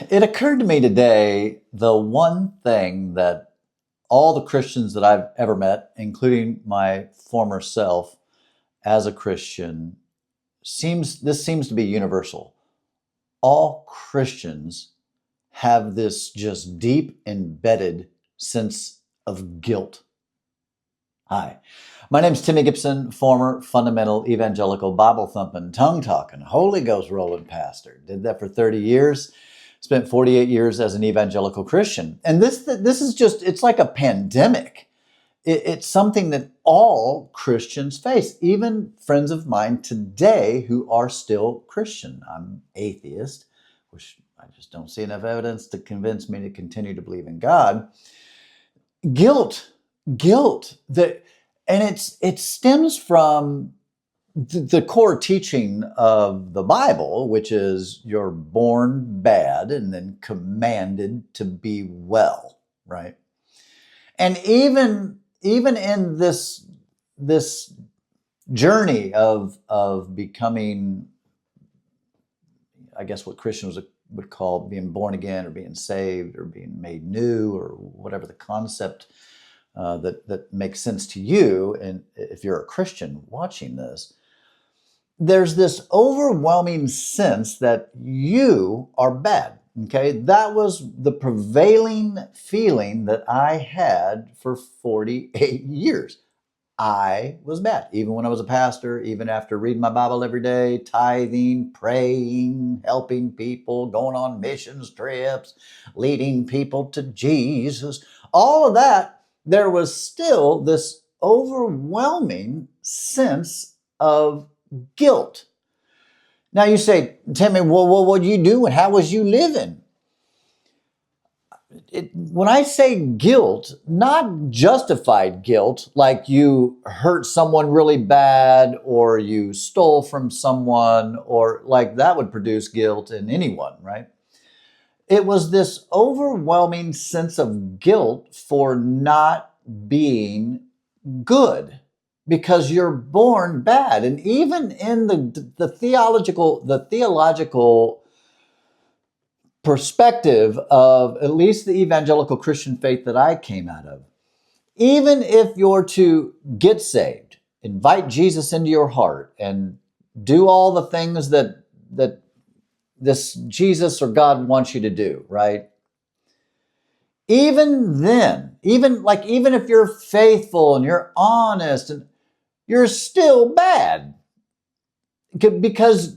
It occurred to me today, the one thing that all the Christians that I've ever met, including my former self as a Christian, seems to be universal. All Christians have this just deep embedded sense of guilt. Hi, my name's Timmy Gibson, former fundamental evangelical Bible thumping, tongue talking, Holy Ghost rolling pastor. Did that for 30 years. Spent 48 years as an evangelical Christian. And this is just, it's like a pandemic. It's something that all Christians face, even friends of mine today who are still Christian. I'm atheist, which I just don't see enough evidence to convince me to continue to believe in God. Guilt, and it stems from the core teaching of the Bible, which is you're born bad and then commanded to be well, right? And even in this journey of becoming, I guess what Christians would call being born again or being saved or being made new or whatever the concept that makes sense to you, and if you're a Christian watching this, there's this overwhelming sense that you are bad. Okay, that was the prevailing feeling that I had for 48 years. I was bad, even when I was a pastor, even after reading my Bible every day, tithing, praying, helping people, going on missions trips, leading people to Jesus, all of that. There was still this overwhelming sense of guilt. Now you say, Timmy, well, what did you do and how was you living? When I say guilt, not justified guilt, like you hurt someone really bad or you stole from someone, or like that would produce guilt in anyone, right? It was this overwhelming sense of guilt for not being good because you're born bad. And even in the theological perspective of at least the evangelical Christian faith that I came out of, even if you're to get saved, invite Jesus into your heart and do all the things that this Jesus or God wants you to do, right? Even then, even if you're faithful and you're honest, and you're still bad. Because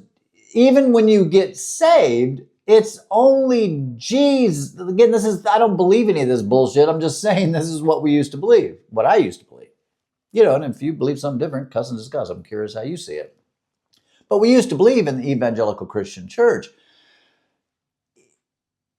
even when you get saved, it's only Jesus. Again, I don't believe any of this bullshit. I'm just saying this is what we used to believe, what I used to believe. And if you believe something different, cuss and discuss. I'm curious how you see it. But we used to believe in the evangelical Christian church.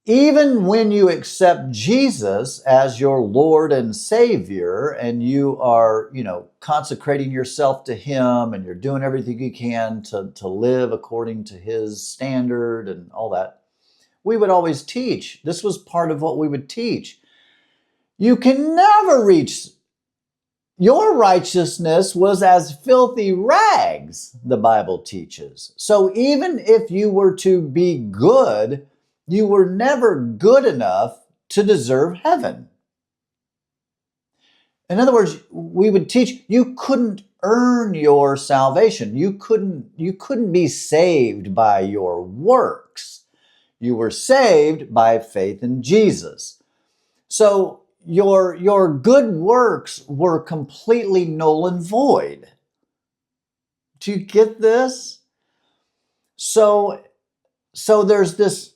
Even when you accept Jesus as your Lord and Savior and you are, consecrating yourself to Him and you're doing everything you can to live according to His standard and all that, we would always teach. This was part of what we would teach. You can never reach, your righteousness was as filthy rags, the Bible teaches. So even if you were to be good, you were never good enough to deserve heaven. In other words, we would teach you couldn't earn your salvation. You couldn't be saved by your works. You were saved by faith in Jesus. So your good works were completely null and void. Do you get this? So there's this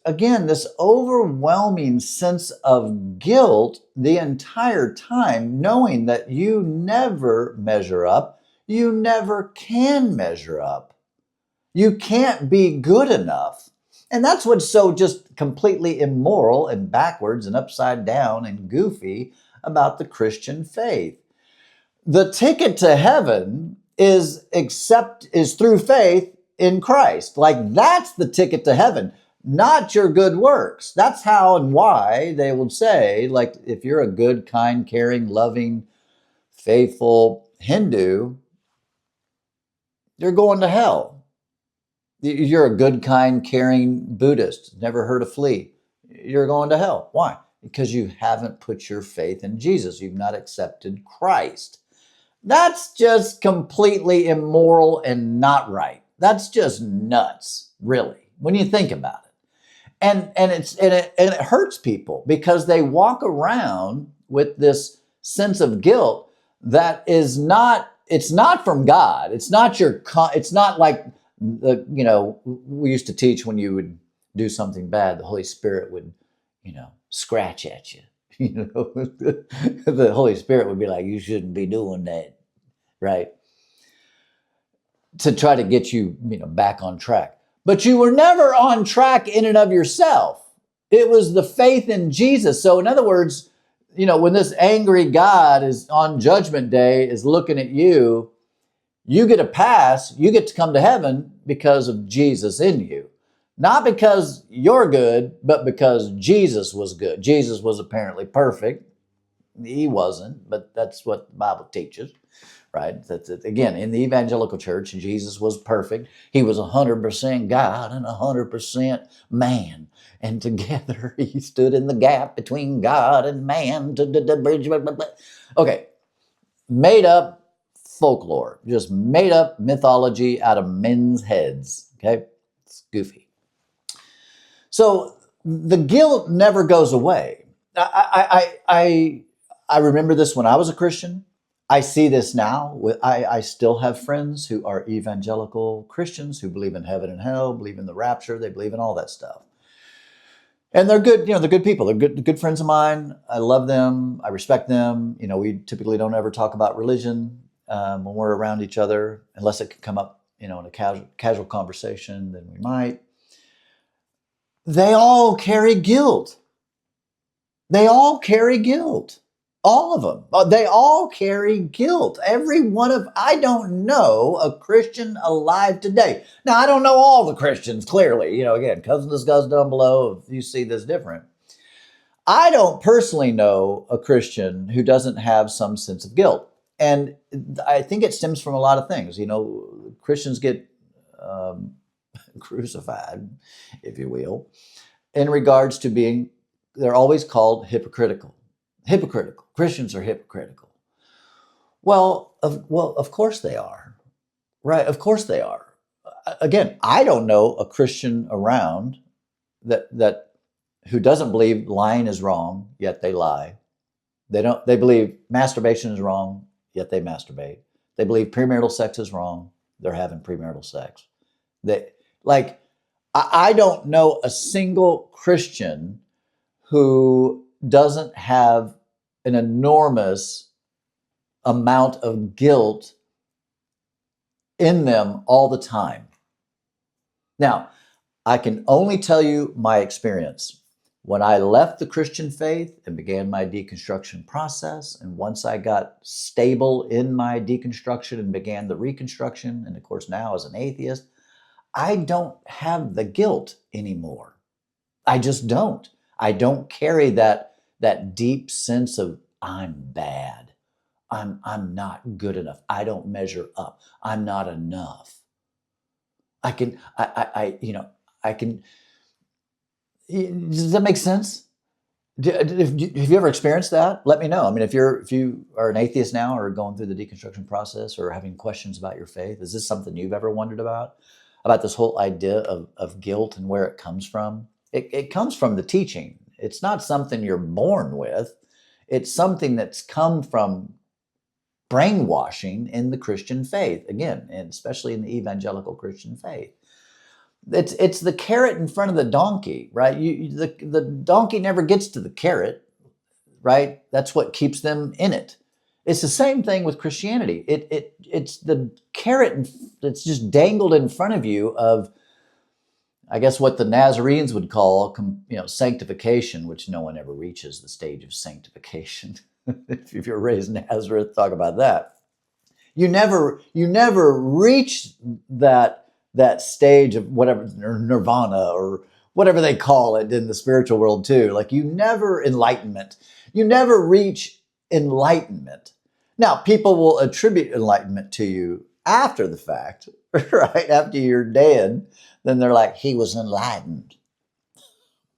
overwhelming sense of guilt the entire time, knowing that you never measure up. You never can measure up. You can't be good enough. And that's what's so just completely immoral and backwards and upside down and goofy about the Christian faith. The ticket to heaven is through faith in Christ. Like, that's the ticket to heaven, not your good works. That's how and why they would say, like, if you're a good, kind, caring, loving, faithful Hindu, you're going to hell. You're a good, kind, caring Buddhist, never hurt a flea. you're going to hell. Why? Because you haven't put your faith in Jesus. You've not accepted Christ. That's just completely immoral and not right. That's just nuts, really, when you think about it. And it hurts people because they walk around with this sense of guilt that is not, it's not from God. It's not it's not like we used to teach when you would do something bad, the Holy Spirit would, scratch at you. The Holy Spirit would be like, you shouldn't be doing that, right? To try to get you, back on track. But you were never on track in and of yourself. It was the faith in Jesus. So in other words, when this angry God is on Judgment Day, is looking at you, you get a pass, you get to come to heaven because of Jesus in you. Not because you're good, but because Jesus was good. Jesus was apparently perfect. He wasn't, but that's what the Bible teaches. Right? Again, in the evangelical church, Jesus was perfect. He was 100% God and 100% man. And together he stood in the gap between God and man to the bridge. Okay, made up folklore, just made up mythology out of men's heads. Okay, it's goofy. So the guilt never goes away. I remember this when I was a Christian. I see this now. I still have friends who are evangelical Christians who believe in heaven and hell, believe in the rapture, they believe in all that stuff. And they're good, they're good people. They're good friends of mine. I love them. I respect them. We typically don't ever talk about religion when we're around each other, unless it could come up, in a casual conversation, then we might. They all carry guilt. They all carry guilt. All of them. They all carry guilt. Every one of, I don't know a Christian alive today. Now, I don't know all the Christians, clearly. Again, cousin discuss down below if you see this different. I don't personally know a Christian who doesn't have some sense of guilt. And I think it stems from a lot of things. Christians get crucified, if you will, in regards to being, they're always called hypocritical. Hypocritical. Christians are hypocritical. Well, of course they are. Right? Of course they are. Again, I don't know a Christian around that who doesn't believe lying is wrong, yet they lie. They believe masturbation is wrong, yet they masturbate. They believe premarital sex is wrong, they're having premarital sex. I don't know a single Christian who doesn't have an enormous amount of guilt in them all the time. Now, I can only tell you my experience. When I left the Christian faith and began my deconstruction process, and once I got stable in my deconstruction and began the reconstruction, and of course now as an atheist, I don't have the guilt anymore. I just don't. I don't carry that deep sense of I'm bad. I'm not good enough. I don't measure up. I'm not enough. I can. Does that make sense? Have you ever experienced that? Let me know. I mean, if you are an atheist now or going through the deconstruction process or having questions about your faith, is this something you've ever wondered about this whole idea of guilt and where it comes from? It comes from the teaching. It's not something you're born with. It's something that's come from brainwashing in the Christian faith, again, and especially in the evangelical Christian faith. It's the carrot in front of the donkey, right? The donkey never gets to the carrot, right? That's what keeps them in it. It's the same thing with Christianity. It's the carrot that's just dangled in front of you of, I guess, what the Nazarenes would call, sanctification, which no one ever reaches the stage of sanctification. If you're raised in Nazareth, talk about that. You never reach that stage of whatever, nirvana or whatever they call it in the spiritual world too. Like enlightenment. You never reach enlightenment. Now, people will attribute enlightenment to you after the fact, right? After you're dead, then they're like, he was enlightened.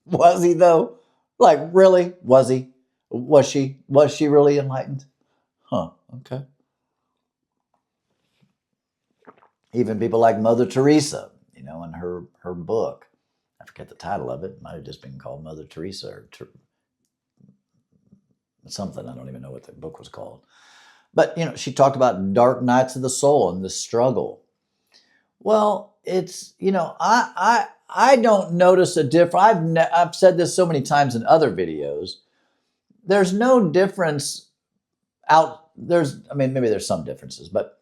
Was he though? Like, really? Was he? Was she? Was she really enlightened? Huh. Okay. Even people like Mother Teresa, in her book, I forget the title of it. It might have just been called Mother Teresa or something. I don't even know what the book was called. But she talked about dark nights of the soul and the struggle. Well, it's I don't notice a difference. I've said this so many times in other videos. There's no difference I mean, maybe there's some differences, but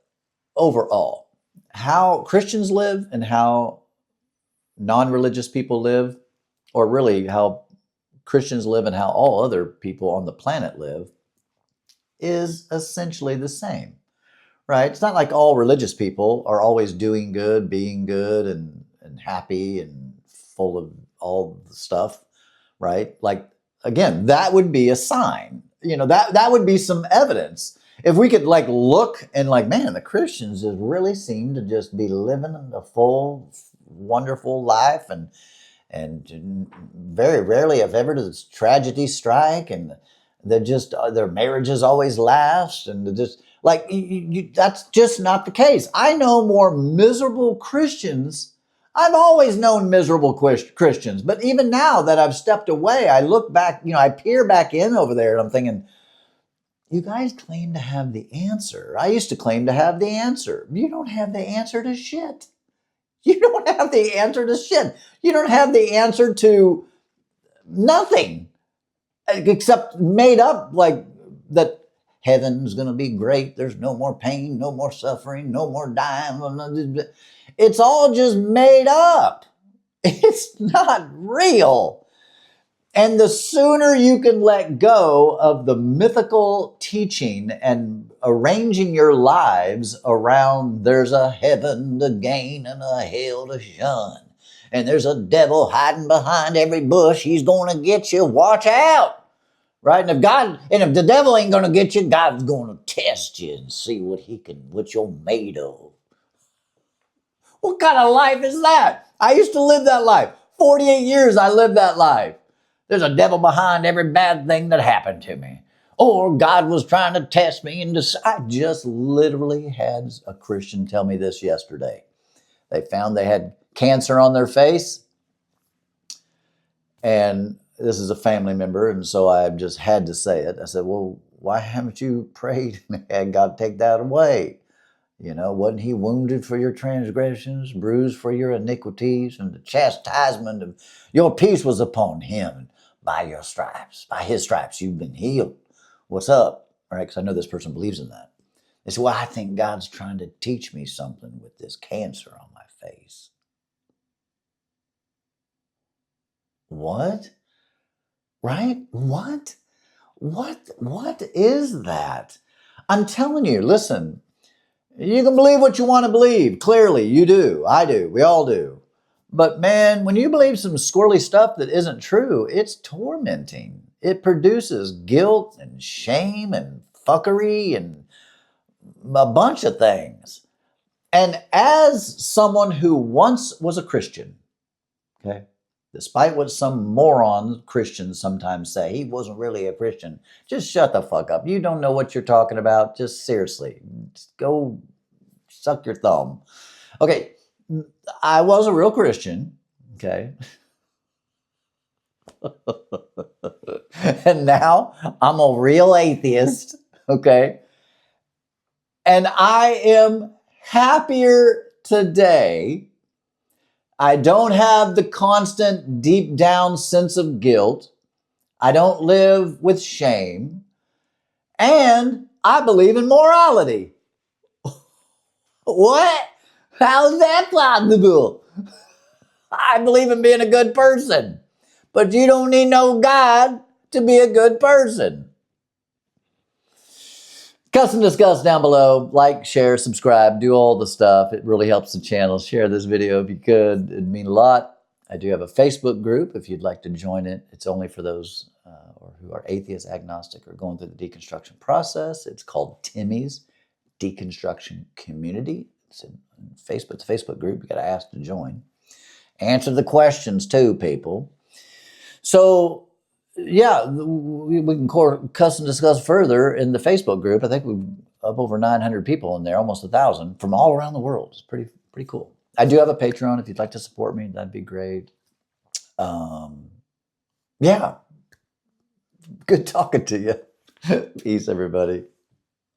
overall, how Christians live and how non-religious people live, or really how Christians live and how all other people on the planet live, is essentially the same, right? It's not like all religious people are always doing good, being good, and happy and full of all the stuff, right? Like, again, that would be a sign. That would be some evidence. If we could look and man, the Christians just really seem to just be living a full, wonderful life, and very rarely, if ever, does tragedy strike, and their marriages always last, and they're just that's just not the case. I know more miserable Christians. I've always known miserable Christians, but even now that I've stepped away, I look back, I peer back in over there, and I'm thinking, you guys claim to have the answer. I used to claim to have the answer. You don't have the answer to shit. You don't have the answer to shit. You don't have the answer to nothing except made up that heaven's going to be great. There's no more pain, no more suffering, no more dying. It's all just made up. It's not real. And the sooner you can let go of the mythical teaching and arranging your lives around there's a heaven to gain and a hell to shun, and there's a devil hiding behind every bush, he's going to get you, watch out, right? And if the devil ain't going to get you, God's going to test you and see what you're made of. What kind of life is that? I used to live that life. 48 years I lived that life. There's a devil behind every bad thing that happened to me. Or God was trying to test me. I just literally had a Christian tell me this yesterday. They found they had cancer on their face. And this is a family member. And so I just had to say it. I said, well, why haven't you prayed and had God take that away? Wasn't he wounded for your transgressions, bruised for your iniquities, and the chastisement of your peace was upon him. By his stripes, you've been healed. What's up? All right, because I know this person believes in that. They say, well, I think God's trying to teach me something with this cancer on my face. What? Right? What? What is that? I'm telling you, listen, you can believe what you want to believe. Clearly, you do. I do. We all do. But man, when you believe some squirrely stuff that isn't true, it's tormenting. It produces guilt and shame and fuckery and a bunch of things. And as someone who once was a Christian, okay, despite what some moron Christians sometimes say, he wasn't really a Christian. Just shut the fuck up. You don't know what you're talking about. Just seriously, just go suck your thumb. Okay, I was a real Christian, okay? And now I'm a real atheist, okay? And I am happier today. I don't have the constant deep down sense of guilt. I don't live with shame. And I believe in morality. What? How's that possible? I believe in being a good person. But you don't need no God to be a good person. Cuss and discuss down below. Like, share, subscribe, do all the stuff. It really helps the channel. Share this video if you could. It'd mean a lot. I do have a Facebook group if you'd like to join it. It's only for those who are atheist, agnostic, or going through the deconstruction process. It's called Timmy's Deconstruction Community. It's in Facebook. It's a Facebook group. You got to ask to join. Answer the questions too, people. So, yeah, we can cuss and discuss further in the Facebook group. I think we've up over 900 people in there, almost 1,000 from all around the world. It's pretty cool. I do have a Patreon. If you'd like to support me, that'd be great. Yeah, good talking to you. Peace, everybody.